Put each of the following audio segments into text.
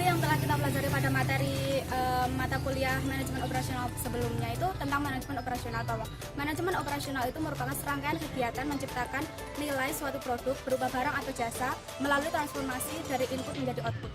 yang telah kita pelajari pada materi mata kuliah manajemen operasional sebelumnya itu tentang manajemen operasional atau manajemen operasional itu merupakan serangkaian kegiatan menciptakan nilai suatu produk berupa barang atau jasa melalui transformasi dari input menjadi output.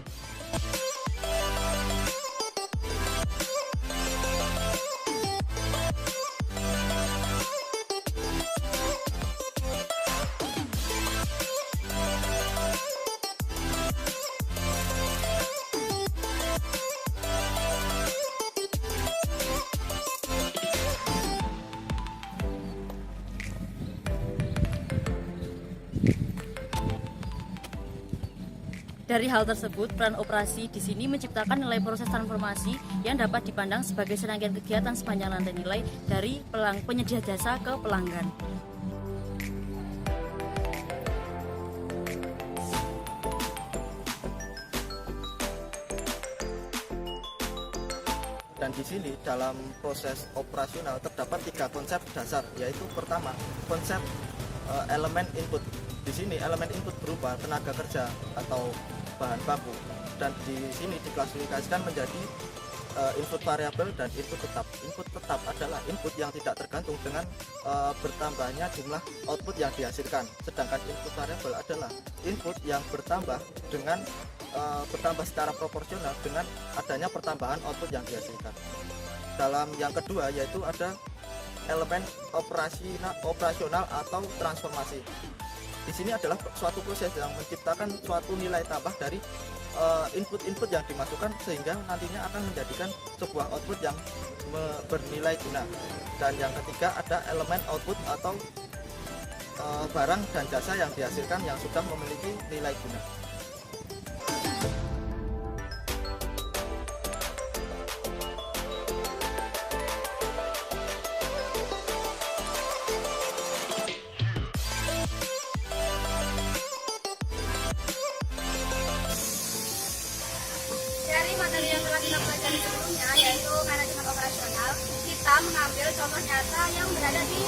Dari hal tersebut, peran operasi di sini menciptakan nilai proses transformasi yang dapat dipandang sebagai serangkaian kegiatan sepanjang rantai nilai dari penyedia jasa ke pelanggan. Dan di sini dalam proses operasional terdapat 3 konsep dasar, yaitu pertama konsep elemen input. Di sini elemen input berupa tenaga kerja atau bahan baku, dan di sini diklasifikasikan menjadi input variabel dan input tetap. Input tetap adalah input yang tidak tergantung dengan bertambahnya jumlah output yang dihasilkan, sedangkan input variabel adalah input yang bertambah dengan bertambah secara proporsional dengan adanya pertambahan output yang dihasilkan. Dalam yang kedua yaitu ada elemen operasional atau transformasi. Di sini adalah suatu proses yang menciptakan suatu nilai tambah dari input-input yang dimasukkan sehingga nantinya akan menjadikan sebuah output yang bernilai guna. Dan yang ketiga ada elemen output atau barang dan jasa yang dihasilkan yang sudah memiliki nilai guna. Dari materi yang telah kita pelajari sebelumnya yaitu manajemen operasional, kita mengambil contoh nyata yang berada di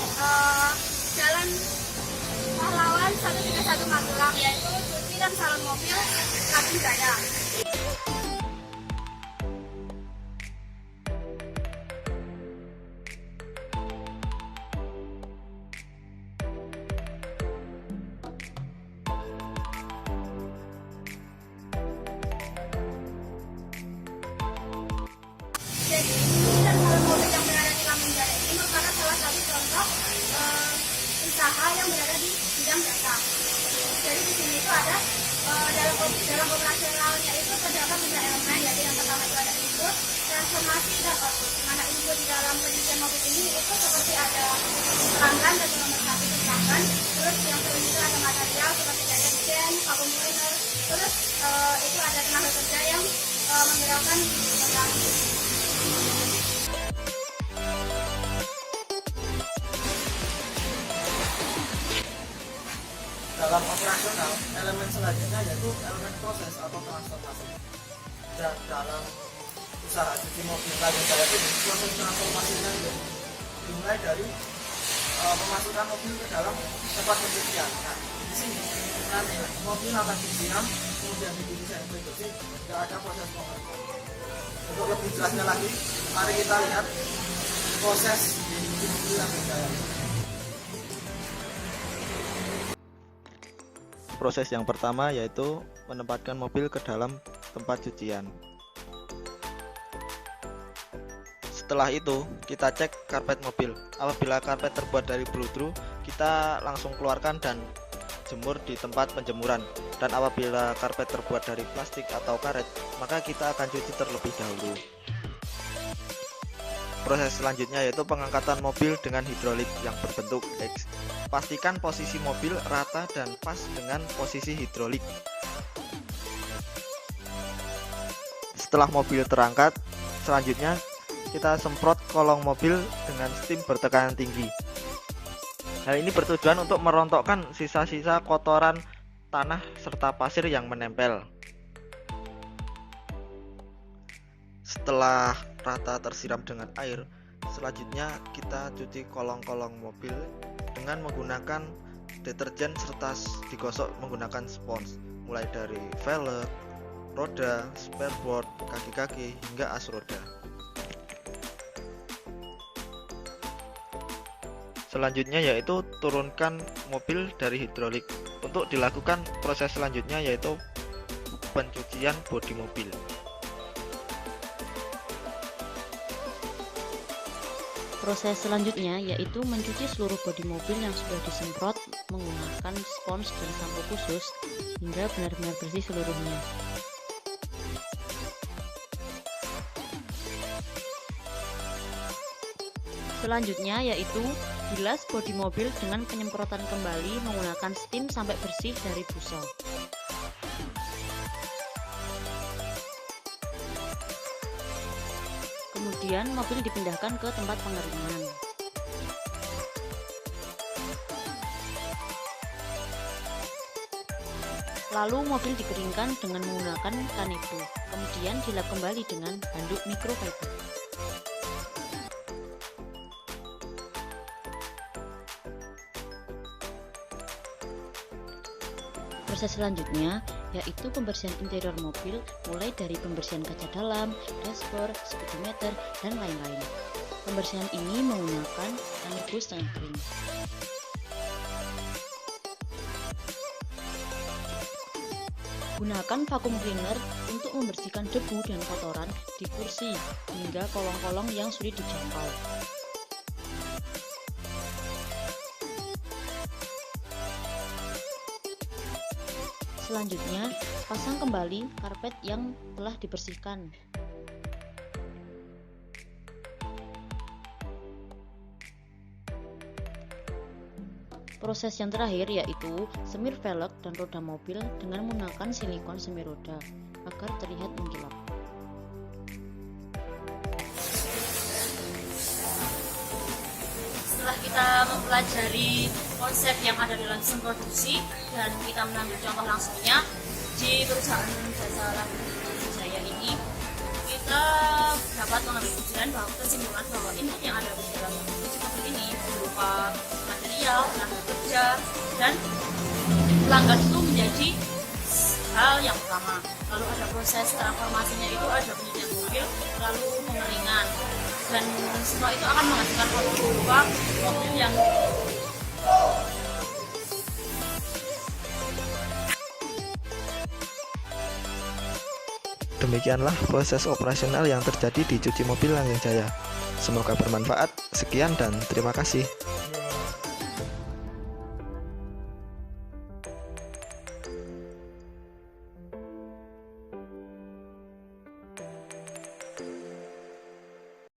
Jalan Pahlawan 131 Magelang, yaitu cuci dan salon mobil Lampung Jaya. Jadi, dan salon mobil yang berada di Lampung Jaya ini merupakan salah satu contoh usaha yang berada di bidang jasa. Jadi di sini itu ada dalam operasionalnya itu terdapat 3 elemen, yaitu yang pertama itu ada input, transformasi dan output. Mana input di dalam penelitian mobil ini itu seperti ada pelanggan dan nomor 1 pelanggan, terus yang kedua itu ada material seperti kayak gen, vacuum cleaner, terus itu ada tenaga kerja yang menggerakkan mesin. Dalam operasional, elemen selanjutnya yaitu elemen proses atau transformasi. Dan dalam usaha cuci mobil Lampung Jaya ini, proses transformasinya dimulai dari memasukkan mobil ke dalam tempat pencucian. Nah, di sini nanti mobil akan disiram, kemudian dicuci bersih, tidak ada proses pembersihan. Untuk lebih jelasnya lagi, mari kita lihat proses di cuci mobil Lampung Jaya. Proses yang pertama yaitu menempatkan mobil ke dalam tempat cucian. Setelah itu kita cek karpet mobil. Apabila karpet terbuat dari bludru, kita langsung keluarkan dan jemur di tempat penjemuran. Dan apabila karpet terbuat dari plastik atau karet, maka kita akan cuci terlebih dahulu. Proses selanjutnya yaitu pengangkatan mobil dengan hidrolik yang berbentuk X. Pastikan posisi mobil rata dan pas dengan posisi hidrolik. Setelah mobil terangkat, selanjutnya kita semprot kolong mobil dengan steam bertekanan tinggi. Hal ini bertujuan untuk merontokkan sisa-sisa kotoran tanah serta pasir yang menempel. Setelah rata tersiram dengan air, selanjutnya kita cuci kolong-kolong mobil dengan menggunakan deterjen serta digosok menggunakan spons, mulai dari velg, roda, spare board, kaki-kaki, hingga as roda. Selanjutnya yaitu turunkan mobil dari hidrolik. Untuk dilakukan proses selanjutnya yaitu pencucian bodi mobil. Proses selanjutnya yaitu mencuci seluruh bodi mobil yang sudah disemprot menggunakan spons dan sampo khusus hingga benar-benar bersih seluruhnya. Selanjutnya yaitu bilas bodi mobil dengan penyemprotan kembali menggunakan steam sampai bersih dari busa. Kemudian mobil dipindahkan ke tempat pengeringan. Lalu mobil dikeringkan dengan menggunakan kanebo, kemudian dilap kembali dengan handuk microfiber. Proses selanjutnya yaitu pembersihan interior mobil mulai dari pembersihan kaca dalam, dashboard, speedometer, dan lain-lain. Pembersihan ini menggunakan kanebo setengah kering. Gunakan vacuum cleaner untuk membersihkan debu dan kotoran di kursi hingga kolong-kolong yang sulit dijangkau. Selanjutnya, pasang kembali karpet yang telah dibersihkan. Proses yang terakhir yaitu semir velg dan roda mobil dengan menggunakan silikon semir roda agar terlihat mengkilap. Setelah kita mempelajari konsep yang ada dalam sistem produksi dan kita mengambil contoh langsungnya di perusahaan jasa lagu Jaya ini, kita dapat mengambil kesimpulan bahwa input yang ada di dalam mobil ini berupa material, tenaga kerja, dan pelanggan itu menjadi hal yang utama. Lalu ada proses transformasinya, itu ada penyucian mobil, lalu pengeringan, dan semua itu akan menghasilkan produk berupa mobil yang Demikianlah proses operasional yang terjadi di cuci mobil Langgeng Jaya. Semoga bermanfaat. Sekian dan terima kasih.